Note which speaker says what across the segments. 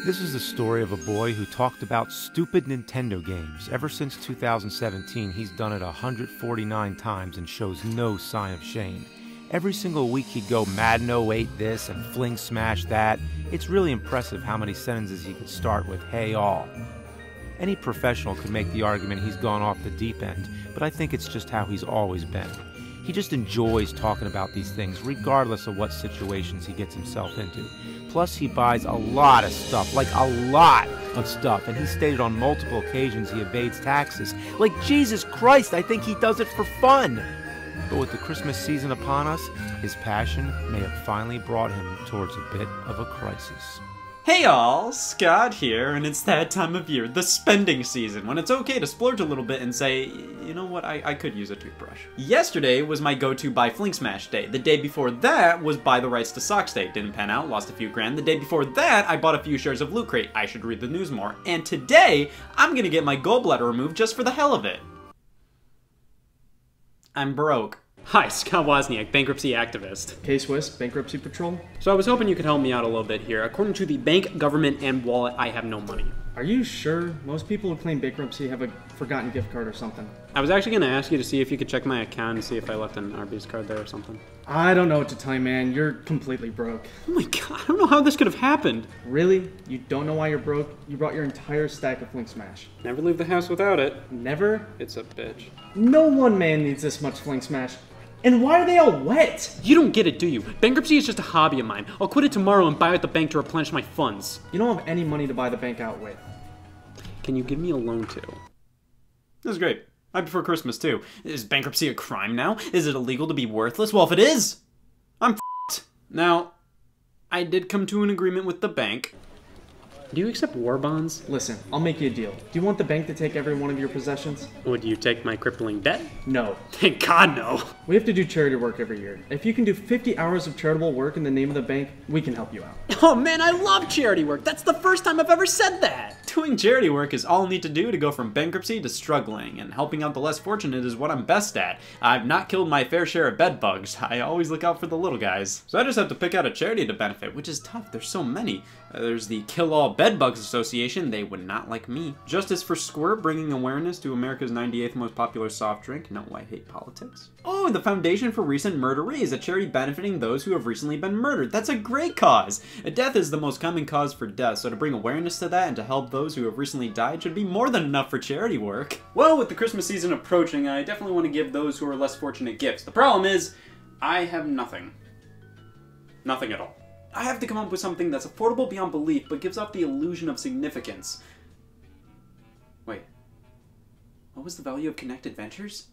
Speaker 1: This is the story of a boy who talked about stupid Nintendo games. Ever since 2017, he's done it 149 times and shows no sign of shame. Every single week he'd go Madden 08 this and Fling Smash that. It's really impressive how many sentences he could start with "Hey all." Any professional could make the argument he's gone off the deep end, but I think it's just how he's always been. He just enjoys talking about these things regardless of what situations he gets himself into. Plus, he buys a lot of stuff, like a lot of stuff, and he stated on multiple occasions he evades taxes. Like, Jesus Christ, I think he does it for fun! But with the Christmas season upon us, his passion may have finally brought him towards a bit of a crisis.
Speaker 2: Hey all, Scott here, and it's that time of year, the spending season, when it's okay to splurge a little bit and say, you know what, I could use a toothbrush. Yesterday was my go-to buy Fling Smash day. The day before that was buy the rights to Socks day. Didn't pan out, lost a few grand. The day before that, I bought a few shares of Loot Crate. I should read the news more. And today, I'm gonna get my gallbladder removed just for the hell of it. I'm broke.
Speaker 3: Hi, Scott Wozniak, bankruptcy activist.
Speaker 4: K-Swiss, Bankruptcy Patrol.
Speaker 3: So I was hoping you could help me out a little bit here. According to the bank, government, and wallet, I have no money.
Speaker 4: Are you sure? Most people who claim bankruptcy have a forgotten gift card or something.
Speaker 3: I was actually going to ask you to see if you could check my account and see if I left an Arby's card there or something.
Speaker 4: I don't know what to tell you, man. You're completely broke.
Speaker 3: Oh my god, I don't know how this could have happened.
Speaker 4: Really? You don't know why you're broke? You brought your entire stack of Fling Smash.
Speaker 3: Never leave the house without it.
Speaker 4: Never?
Speaker 3: It's a bitch.
Speaker 4: No one man needs this much Fling Smash. And why are they all wet?
Speaker 3: You don't get it, do you? Bankruptcy is just a hobby of mine. I'll quit it tomorrow and buy at the bank to replenish my funds.
Speaker 4: You don't have any money to buy the bank out with.
Speaker 3: Can you give me a loan too?
Speaker 2: This is great. I prefer Christmas too. Is bankruptcy a crime now? Is it illegal to be worthless? Well, if it is, I'm f***ed. Now, I did come to an agreement with the bank.
Speaker 3: Do you accept war bonds?
Speaker 4: Listen, I'll make you a deal. Do you want the bank to take every one of your possessions?
Speaker 3: Would you take my crippling debt?
Speaker 4: No.
Speaker 3: Thank God, no.
Speaker 4: We have to do charity work every year. If you can do 50 hours of charitable work in the name of the bank, we can help you out.
Speaker 3: Oh man, I love charity work. That's the first time I've ever said that.
Speaker 2: Doing charity work is all I need to do to go from bankruptcy to struggling, and helping out the less fortunate is what I'm best at. I've not killed my fair share of bed bugs. I always look out for the little guys. So I just have to pick out a charity to benefit, which is tough. There's so many. There's the Kill All Bed Bugs Association. They would not like me. Justice for Squirt, bringing awareness to America's 98th most popular soft drink. No, I hate politics. Oh, the Foundation for Recent Murderees, a charity benefiting those who have recently been murdered. That's a great cause. Death is the most common cause for death, so to bring awareness to that and to help those who have recently died should be more than enough for charity work. Well, with the Christmas season approaching, I definitely want to give those who are less fortunate gifts. The problem is, I have nothing. Nothing at all. I have to come up with something that's affordable beyond belief, but gives off the illusion of significance. Wait. What was the value of Kinect Adventures?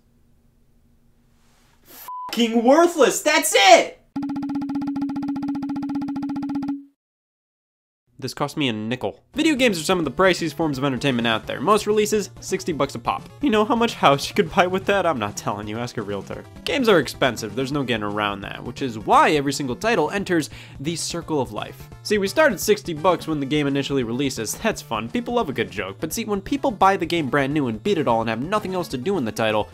Speaker 2: F***ing worthless! That's it! This cost me a nickel. Video games are some of the priciest forms of entertainment out there. Most releases, 60 bucks a pop. You know how much house you could buy with that? I'm not telling you, ask a realtor. Games are expensive, there's no getting around that, which is why every single title enters the circle of life. See, we started 60 bucks when the game initially releases. That's fun, people love a good joke. But see, when people buy the game brand new and beat it all and have nothing else to do in the title,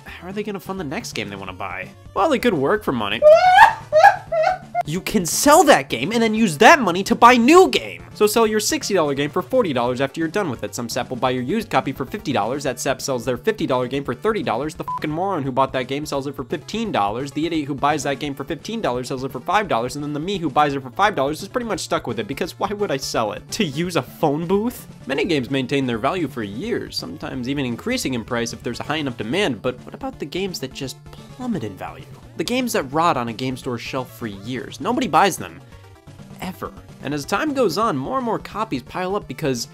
Speaker 2: how are they gonna fund the next game they wanna buy? Well, they could work for money. You can sell that game and then use that money to buy new game. So sell your $60 game for $40 after you're done with it. Some sap will buy your used copy for $50. That sap sells their $50 game for $30. The fucking moron who bought that game sells it for $15. The idiot who buys that game for $15 sells it for $5. And then the me who buys it for $5 is pretty much stuck with it because why would I sell it? To use a phone booth? Many games maintain their value for years, sometimes even increasing in price if there's a high enough demand, but what about the games that just plummet in value? The games that rot on a game store shelf for years. Nobody buys them. Ever. And as time goes on, more and more copies pile up because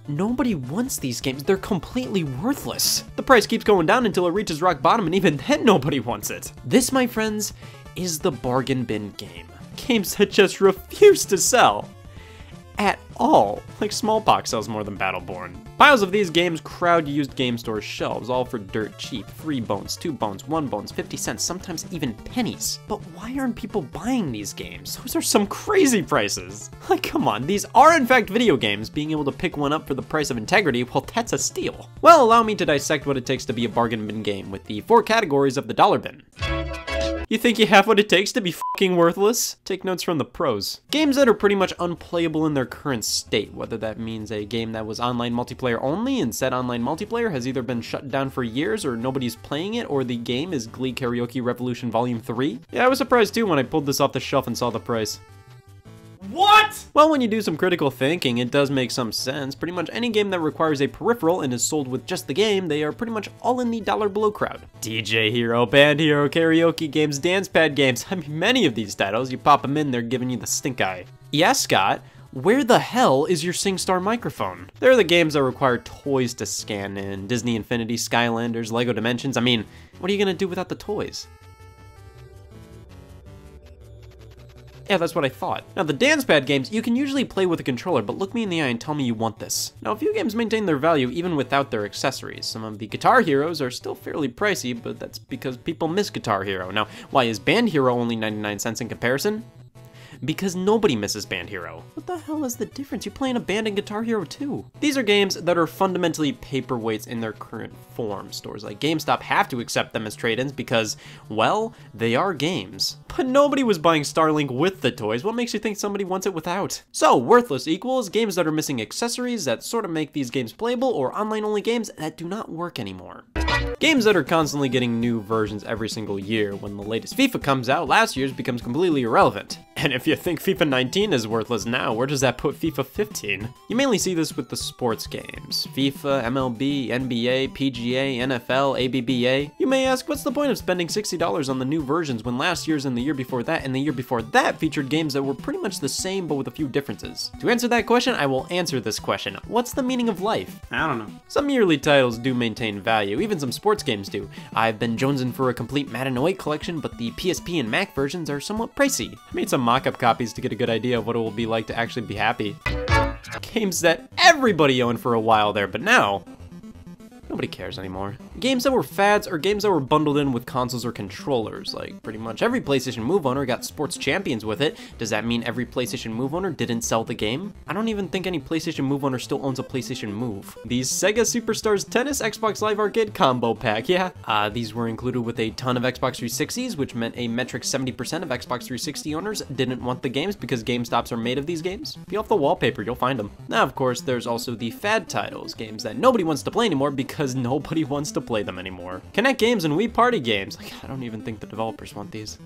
Speaker 2: nobody wants these games. They're completely worthless. The price keeps going down until it reaches rock bottom, and even then nobody wants it. This, my friends, is the bargain bin game. Games that just refuse to sell. At all. Like smallpox sells more than Battleborn. Piles of these games crowd used game store shelves, all for dirt cheap. 3 bones, 2 bones, 1 bones, 50 cents, sometimes even pennies. But why aren't people buying these games? Those are some crazy prices. Like, come on, these are in fact video games. Being able to pick one up for the price of integrity, well, that's a steal. Well, allow me to dissect what it takes to be a bargain bin game with the 4 categories of the dollar bin. You think you have what it takes to be fucking worthless? Take notes from the pros. Games that are pretty much unplayable in their current state, whether that means a game that was online multiplayer only and said online multiplayer has either been shut down for years or nobody's playing it, or the game is Glee Karaoke Revolution Volume 3. Yeah, I was surprised too when I pulled this off the shelf and saw the price.
Speaker 3: What?
Speaker 2: Well, when you do some critical thinking, it does make some sense. Pretty much any game that requires a peripheral and is sold with just the game, they are pretty much all in the dollar below crowd. DJ Hero, Band Hero, karaoke games, dance pad games. I mean, many of these titles, you pop them in, they're giving you the stink eye. Yeah, Scott, where the hell is your SingStar microphone? They're the games that require toys to scan in. Disney Infinity, Skylanders, Lego Dimensions. I mean, what are you gonna do without the toys? Yeah, that's what I thought. Now, the dance pad games, you can usually play with a controller, but look me in the eye and tell me you want this. Now, a few games maintain their value even without their accessories. Some of the Guitar Heroes are still fairly pricey, but that's because people miss Guitar Hero. Now, why is Band Hero only 99 cents in comparison? Because nobody misses Band Hero. What the hell is the difference? You play in a band in Guitar Hero too. These are games that are fundamentally paperweights in their current form. Stores like GameStop have to accept them as trade-ins because, well, they are games. But nobody was buying Starlink with the toys. What makes you think somebody wants it without? So, worthless equals games that are missing accessories that sort of make these games playable, or online-only games that do not work anymore. Games that are constantly getting new versions every single year. When the latest FIFA comes out, last year's becomes completely irrelevant. And if you think FIFA 19 is worthless now, where does that put FIFA 15? You mainly see this with the sports games. FIFA, MLB, NBA, PGA, NFL, ABBA. You may ask, what's the point of spending $60 on the new versions when last year's and the year before that and the year before that featured games that were pretty much the same but with a few differences? To answer that question, I will answer this question. What's the meaning of life?
Speaker 3: I don't know.
Speaker 2: Some yearly titles do maintain value, even some sports games do. I've been jonesing for a complete Madden 08 collection, but the PSP and Mac versions are somewhat pricey. I made some mock-up copies to get a good idea of what it will be like to actually be happy. Games that everybody owned for a while there, but now, nobody cares anymore. Games that were fads are games that were bundled in with consoles or controllers. Like, pretty much every PlayStation Move owner got Sports Champions with it. Does that mean every PlayStation Move owner didn't sell the game? I don't even think any PlayStation Move owner still owns a PlayStation Move. The Sega Superstars Tennis Xbox Live Arcade Combo Pack, yeah. These were included with a ton of Xbox 360s, which meant a metric 70% of Xbox 360 owners didn't want the games because GameStops are made of these games. Peel off the wallpaper, you'll find them. Now, of course, there's also the fad titles, games that nobody wants to play anymore because nobody wants to play them anymore. Connect games and Wii Party games. Like, I don't even think the developers want these.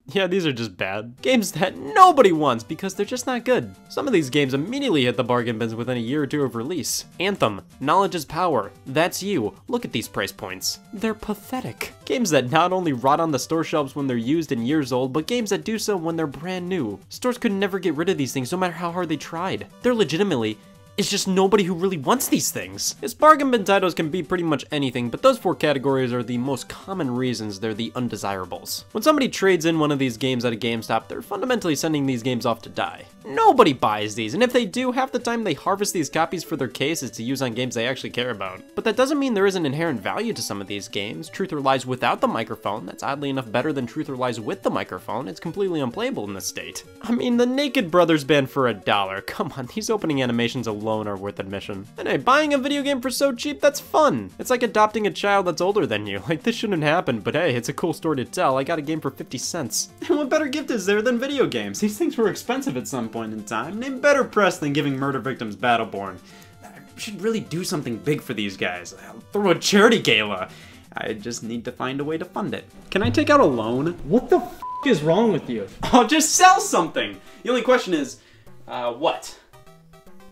Speaker 2: Yeah, these are just bad. Games that nobody wants because they're just not good. Some of these games immediately hit the bargain bins within a year or two of release. Anthem, Knowledge is Power, That's You. Look at these price points. They're pathetic. Games that not only rot on the store shelves when they're used and years old, but games that do so when they're brand new. Stores could never get rid of these things no matter how hard they tried. They're legitimately, it's just nobody who really wants these things. Yes, bargain bin titles can be pretty much anything, but those four categories are the most common reasons they're the undesirables. When somebody trades in one of these games at a GameStop, they're fundamentally sending these games off to die. Nobody buys these, and if they do, half the time they harvest these copies for their cases to use on games they actually care about. But that doesn't mean there isn't inherent value to some of these games. Truth or Lies without the microphone, that's oddly enough better than Truth or Lies with the microphone. It's completely unplayable in this state. I mean, the Naked Brothers band for $1. Come on, these opening animations alone are worth admission. And hey, buying a video game for so cheap, that's fun. It's like adopting a child that's older than you. Like, this shouldn't happen, but hey, it's a cool story to tell. I got a game for 50 cents. And what better gift is there than video games? These things were expensive at some point in time. Name better press than giving murder victims Battleborn. I should really do something big for these guys. I'll throw a charity gala. I just need to find a way to fund it.
Speaker 3: Can I take out a loan?
Speaker 4: What the f is wrong with you?
Speaker 2: Oh, just sell something! The only question is, what?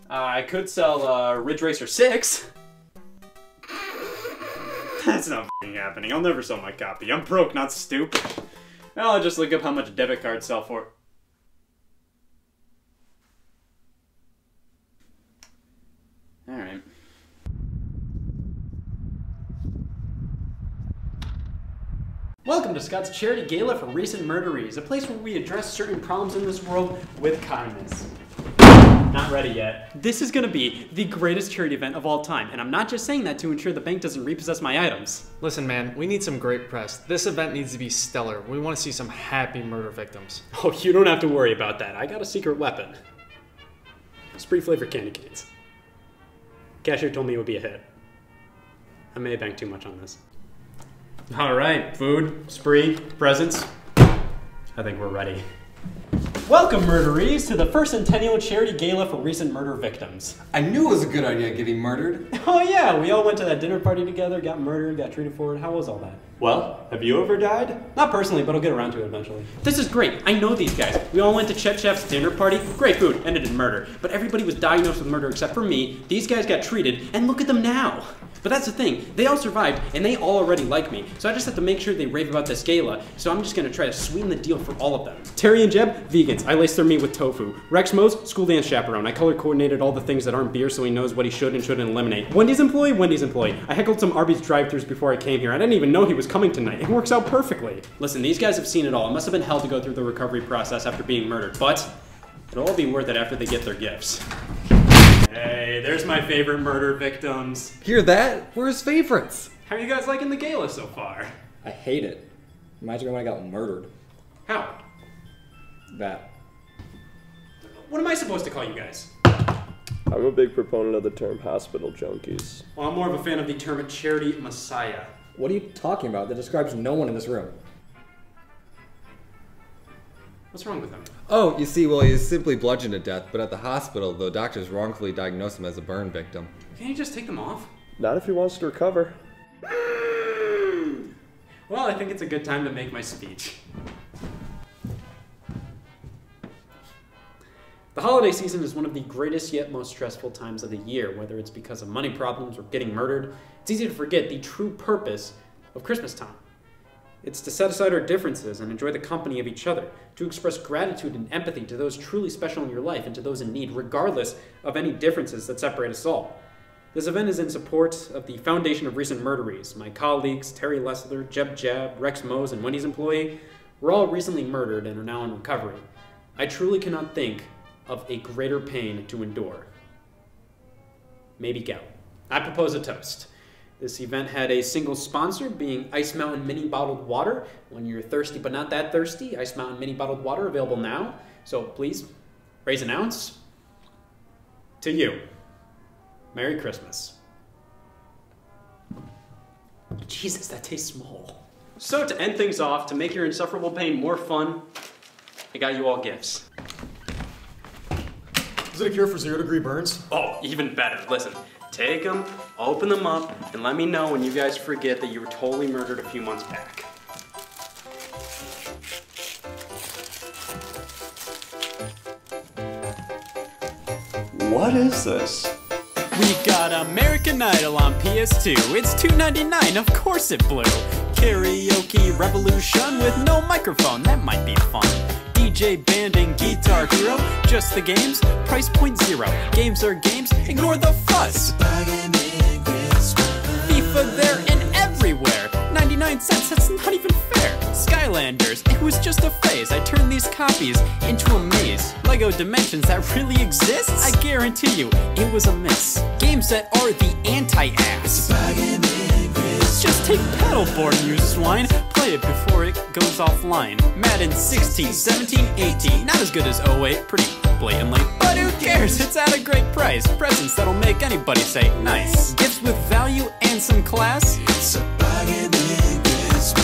Speaker 2: I could sell Ridge Racer 6. That's not f***ing happening. I'll never sell my copy. I'm broke, not stupid. Well, I'll just look up how much debit cards sell for. Alright.
Speaker 3: Welcome to Scott's Charity Gala for Recent Murderies, a place where we address certain problems in this world with kindness. Not ready yet. This is gonna be the greatest charity event of all time, and I'm not just saying that to ensure the bank doesn't repossess my items.
Speaker 5: Listen, man, we need some great press. This event needs to be stellar. We want to see some happy murder victims.
Speaker 3: Oh, you don't have to worry about that. I got a secret weapon. Spree flavored candy canes. Cashier told me it would be a hit. I may have banked too much on this. All right, food, spree, presents. I think we're ready. Welcome, murderees, to the first Centennial Charity Gala for recent murder victims.
Speaker 6: I knew it was a good idea getting murdered.
Speaker 3: Oh yeah, we all went to that dinner party together, got murdered, got treated for it. How was all that?
Speaker 2: Well, have you ever died?
Speaker 3: Not personally, but I'll get around to it eventually. This is great. I know these guys. We all went to Chet Chef's dinner party. Great food, ended in murder. But everybody was diagnosed with murder except for me. These guys got treated, and look at them now. But that's the thing. They all survived, and they all already like me. So I just have to make sure they rave about this gala. So I'm just gonna try to sweeten the deal for all of them. Terry and Jeb, vegans. I laced their meat with tofu. Rex Mose, school dance chaperone. I color coordinated all the things that aren't beer so he knows what he should and shouldn't eliminate. Wendy's employee, Wendy's employee. I heckled some Arby's drive-thrus before I came here. I didn't even know he was coming tonight. It works out perfectly. Listen, these guys have seen it all. It must have been hell to go through the recovery process after being murdered, but it'll all be worth it after they get their gifts. Hey, there's my favorite murder victims.
Speaker 6: Hear that? We're his favorites.
Speaker 3: How are you guys liking the gala so far?
Speaker 7: I hate it. Reminds me of when I got murdered.
Speaker 3: How?
Speaker 7: That.
Speaker 3: What am I supposed to call you guys?
Speaker 8: I'm a big proponent of the term hospital junkies.
Speaker 3: Well, I'm more of a fan of the term charity messiah.
Speaker 7: What are you talking about? That describes no one in this room.
Speaker 3: What's wrong with him?
Speaker 6: Oh, you see, well, he's simply bludgeoned to death, but at the hospital, the doctors wrongfully diagnosed him as a burn victim.
Speaker 3: Can't you just take them off?
Speaker 8: Not if he wants to recover.
Speaker 3: Well, I think it's a good time to make my speech. The holiday season is one of the greatest yet most stressful times of the year, whether it's because of money problems or getting murdered. It's easy to forget the true purpose of Christmas time. It's to set aside our differences and enjoy the company of each other, to express gratitude and empathy to those truly special in your life and to those in need, regardless of any differences that separate us all. This event is in support of the Foundation of Recent Murderees. My colleagues, Terry Lessler, Jeb, Rex Mose, and Wendy's employee, were all recently murdered and are now in recovery. I truly cannot think of a greater pain to endure. Maybe gout. I propose a toast. This event had a single sponsor, being Ice Mountain Mini Bottled Water. When you're thirsty but not that thirsty, Ice Mountain Mini Bottled Water available now. So please, raise an ounce. To you. Merry Christmas. Jesus, that tastes small. So to end things off, to make your insufferable pain more fun, I got you all gifts.
Speaker 9: Is it a cure for 0-degree burns?
Speaker 3: Oh, even better. Listen, take them, open them up, and let me know when you guys forget that you were totally murdered a few months back.
Speaker 8: What is this?
Speaker 10: We got American Idol on PS2. It's $2.99, of course it blew. Karaoke Revolution with no microphone, that might be fun. DJ band and Guitar Hero, just the games, price point zero. Games are games, ignore the fuss. FIFA there and everywhere. 99 cents, that's not even fair. Skylanders, it was just a phase. I turned these copies into a maze. Lego Dimensions that really exists? I guarantee you, it was a miss. Games that are the anti-ass. Just take Battleborn, you swine. Play it before it goes offline. Madden 16, 17, 18. Not as good as 08, pretty blatantly. But who cares? It's at a great price. Presents that'll make anybody say nice. Gifts with value and some class. It's a bargain in Christmas.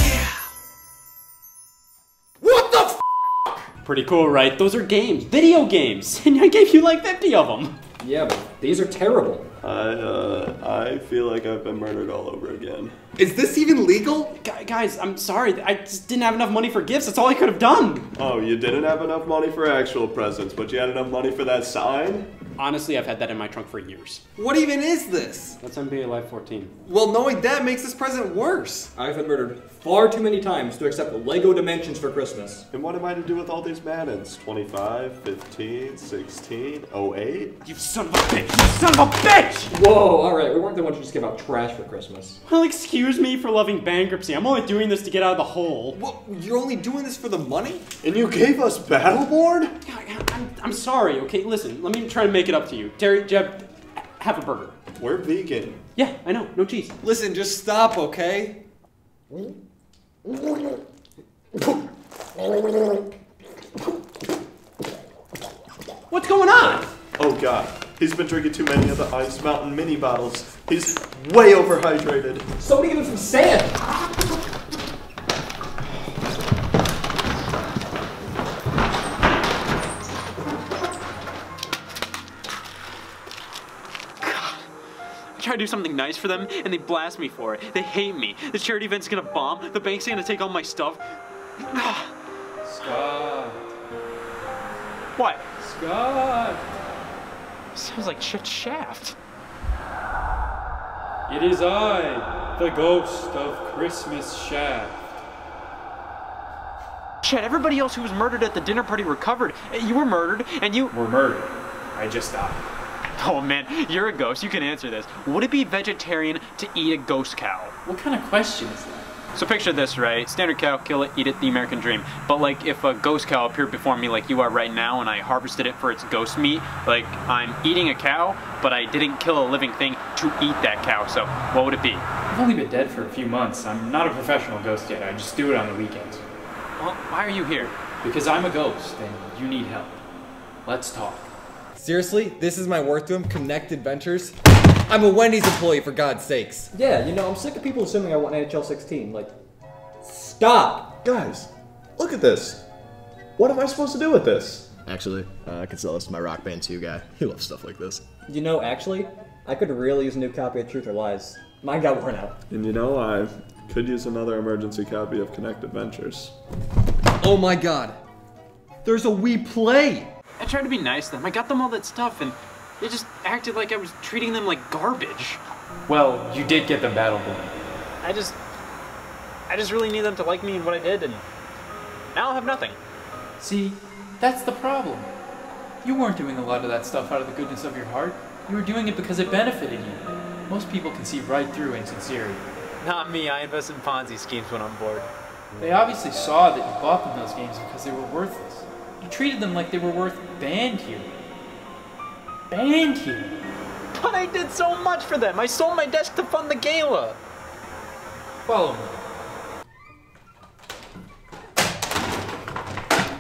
Speaker 10: Yeah.
Speaker 3: What the f***? Pretty cool, right? Those are games. Video games. And I gave you like 50 of them.
Speaker 7: Yeah, but these are terrible.
Speaker 8: I feel like I've been murdered all over again.
Speaker 6: Is this even legal?
Speaker 3: Guys, I'm sorry. I just didn't have enough money for gifts. That's all I could have done.
Speaker 8: Oh, you didn't have enough money for actual presents, but you had enough money for that sign?
Speaker 3: Honestly, I've had that in my trunk for years.
Speaker 6: What even is this?
Speaker 3: That's NBA Live 14.
Speaker 6: Well, knowing that makes this present worse.
Speaker 7: I've been murdered far too many times to accept Lego Dimensions for Christmas.
Speaker 8: And what am I to do with all these Maddens? 25, 15, 16, 08?
Speaker 3: You son of a bitch! You son of a bitch!
Speaker 7: Whoa, alright, we weren't the ones who just gave out trash for Christmas.
Speaker 3: Well, excuse me for loving bankruptcy. I'm only doing this to get out of the hole.
Speaker 6: What? You're only doing this for the money?
Speaker 8: And you gave us Battleborn?
Speaker 3: I'm sorry, okay? Listen, let me try to make it up to you. Terry, Jeb, have a burger.
Speaker 8: We're vegan.
Speaker 3: Yeah, I know, no cheese.
Speaker 6: Listen, just stop, okay?
Speaker 3: What's going on?
Speaker 8: Oh god, he's been drinking too many of the Ice Mountain mini bottles. He's way overhydrated.
Speaker 7: Somebody give him some sand.
Speaker 2: Try to do something nice for them, and they blast me for it. They hate me. The charity event's gonna bomb. The bank's gonna take all my stuff.
Speaker 4: Scott.
Speaker 2: What?
Speaker 4: Scott.
Speaker 2: Sounds like shit Shaft.
Speaker 4: It is I, the ghost of Christmas Shaft.
Speaker 2: Shit, everybody else who was murdered at the dinner party recovered. You were murdered, and you
Speaker 3: We're murdered. I just died.
Speaker 2: Oh man, you're a ghost. You can answer this. Would it be vegetarian to eat a ghost cow?
Speaker 3: What kind of question is that?
Speaker 2: So picture this, right? Standard cow, kill it, eat it, the American dream. But like if a ghost cow appeared before me like you are right now and I harvested it for its ghost meat, like I'm eating a cow, but I didn't kill a living thing to eat that cow. So what would it be?
Speaker 3: I've only been dead for a few months. I'm not a professional ghost yet. I just do it on the weekends.
Speaker 2: Well, why are you here?
Speaker 3: Because I'm a ghost and you need help. Let's talk.
Speaker 6: Seriously? This is my work to him? Connected Ventures? I'm a Wendy's employee, for God's sakes.
Speaker 7: Yeah, you know, I'm sick of people assuming I want NHL 16. Like, stop!
Speaker 8: Guys, look at this. What am I supposed to do with this?
Speaker 9: Actually, I could sell this to my Rock Band 2 guy. He loves stuff like this.
Speaker 7: You know, actually, I could really use a new copy of Truth or Lies. Mine got worn out.
Speaker 8: And you know, I could use another emergency copy of Connected Ventures.
Speaker 6: Oh my God. There's a Wii Play!
Speaker 2: I tried to be nice to them. I got them all that stuff and they just acted like I was treating them like garbage.
Speaker 3: Well, you did get them Battleborn.
Speaker 2: I just really need them to like me and what I did, and now I'll have nothing.
Speaker 3: See, that's the problem. You weren't doing a lot of that stuff out of the goodness of your heart. You were doing it because it benefited you. Most people can see right through insincerity.
Speaker 2: Not me, I invested in Ponzi schemes when I'm bored.
Speaker 3: They obviously saw that you bought them those games because they were worthless. You treated them like they were worth band hero. Band hero?
Speaker 2: But I did so much for them. I sold my desk to fund the gala.
Speaker 3: Follow me.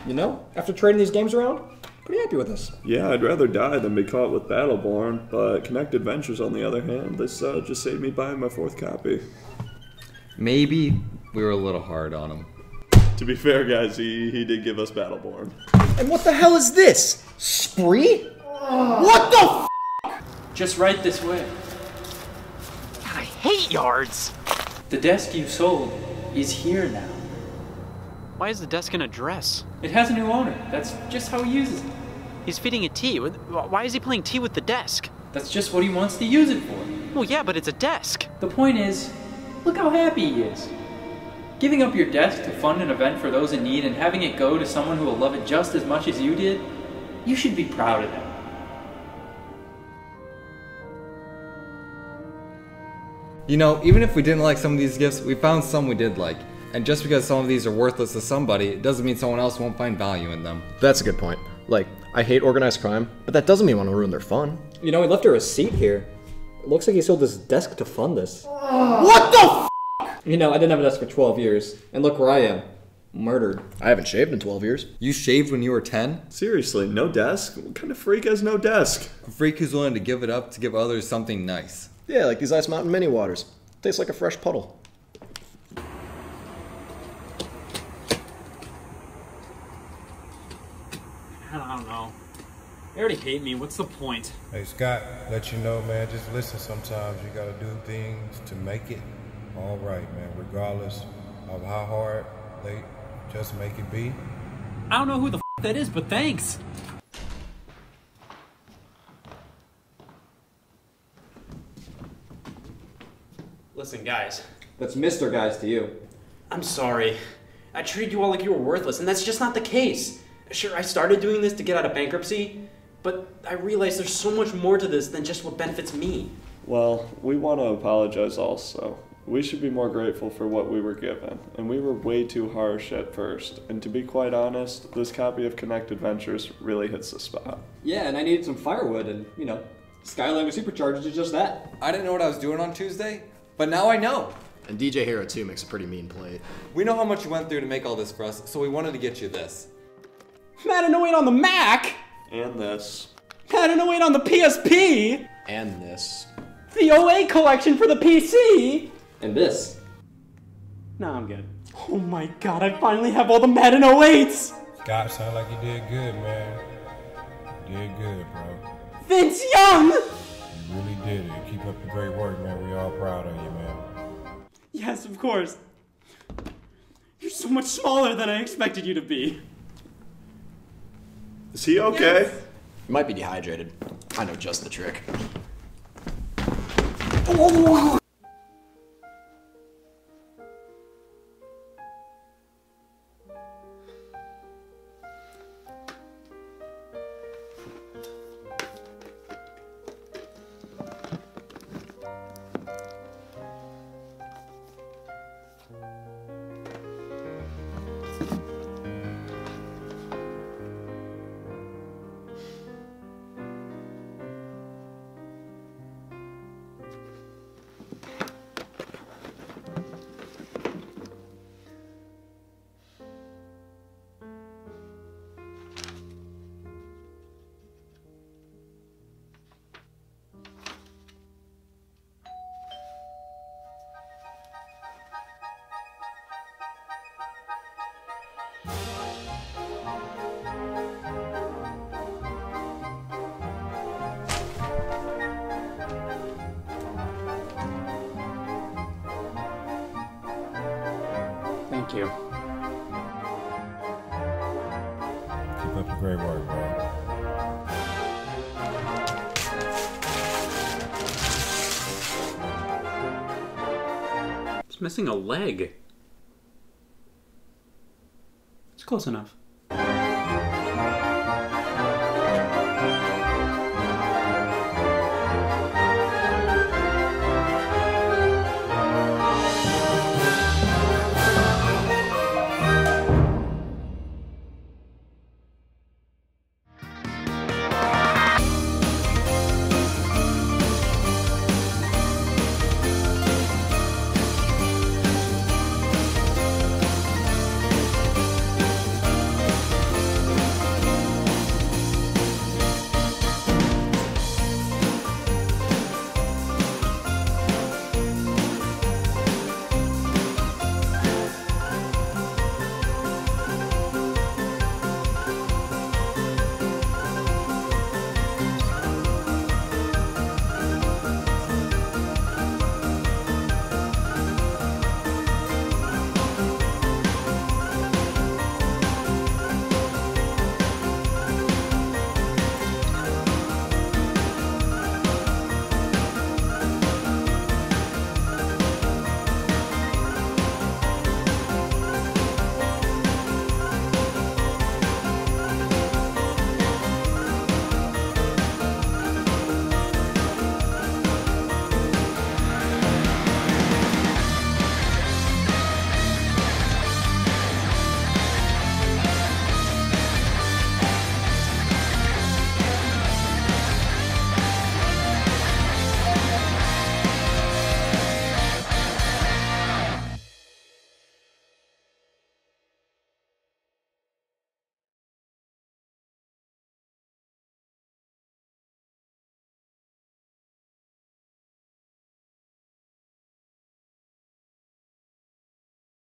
Speaker 7: You know, after trading these games around, pretty happy with this.
Speaker 8: Yeah, I'd rather die than be caught with Battleborn, but Connected Ventures, on the other hand, this just saved me buying my 4th copy.
Speaker 6: Maybe we were a little hard on him.
Speaker 8: To be fair, guys, he did give us Battleborn.
Speaker 9: And what the hell is this? Spree? What the f?
Speaker 3: Just right this way.
Speaker 2: I hate yards.
Speaker 3: The desk you sold is here now.
Speaker 2: Why is the desk an address?
Speaker 3: It has a new owner. That's just how he uses it.
Speaker 2: He's feeding it tea. Why is he playing tea with the desk?
Speaker 3: That's just what he wants to use it for.
Speaker 2: Well, yeah, but it's a desk.
Speaker 3: The point is, look how happy he is. Giving up your desk to fund an event for those in need and having it go to someone who will love it just as much as you did, you should be proud of him.
Speaker 6: You know, even if we didn't like some of these gifts, we found some we did like. And just because some of these are worthless to somebody, it doesn't mean someone else won't find value in them.
Speaker 9: That's a good point. Like, I hate organized crime, but that doesn't mean I want to ruin their fun.
Speaker 7: You know, he left a receipt here. It looks like he sold his desk to fund this.
Speaker 9: What the f?
Speaker 7: You know, I didn't have a desk for 12 years, and look where I am. Murdered.
Speaker 9: I haven't shaved in 12 years.
Speaker 6: You shaved when you were 10?
Speaker 8: Seriously, no desk? What kind of freak has no desk?
Speaker 6: A freak who's willing to give it up to give others something nice.
Speaker 9: Yeah, like these Ice Mountain mini waters. Tastes like a fresh puddle.
Speaker 2: I don't know. They already hate me. What's the point?
Speaker 11: Hey, Scott, let you know, man, just listen sometimes. You gotta do things to make it all right, man, regardless of how hard they just make it be.
Speaker 10: I don't know who the f that is, but thanks.
Speaker 3: Listen, guys.
Speaker 7: That's Mr. Guys to you.
Speaker 3: I'm sorry. I treated you all like you were worthless, and that's just not the case. Sure, I started doing this to get out of bankruptcy, but I realized there's so much more to this than just what benefits me.
Speaker 8: Well, we want to apologize also. We should be more grateful for what we were given, and we were way too harsh at first. And to be quite honest, this copy of Connected Ventures really hits the spot.
Speaker 7: Yeah, and I needed some firewood, and, you know, Skylander Supercharged is just that.
Speaker 6: I didn't know what I was doing on Tuesday, but now I know.
Speaker 9: And DJ Hero 2 makes a pretty mean plate.
Speaker 6: We know how much you went through to make all this for us, so we wanted to get you this.
Speaker 10: Madden 08 on the Mac!
Speaker 8: And this.
Speaker 10: Madden 08 on the PSP!
Speaker 9: And this.
Speaker 3: The OA collection for the PC!
Speaker 9: And this.
Speaker 3: No, I'm good. Oh my god, I finally have all the Madden 08s!
Speaker 11: Scott, sound like you did good, man. You did good, bro.
Speaker 3: Vince Young!
Speaker 11: You really did it. Keep up the great work, man. We all proud of you, man.
Speaker 3: Yes, of course. You're so much smaller than I expected you to be.
Speaker 8: Is he okay?
Speaker 9: You might be dehydrated. I know just the trick.
Speaker 3: Thank you.
Speaker 11: Keep up the great work, bro.
Speaker 3: It's missing a leg. It's close enough.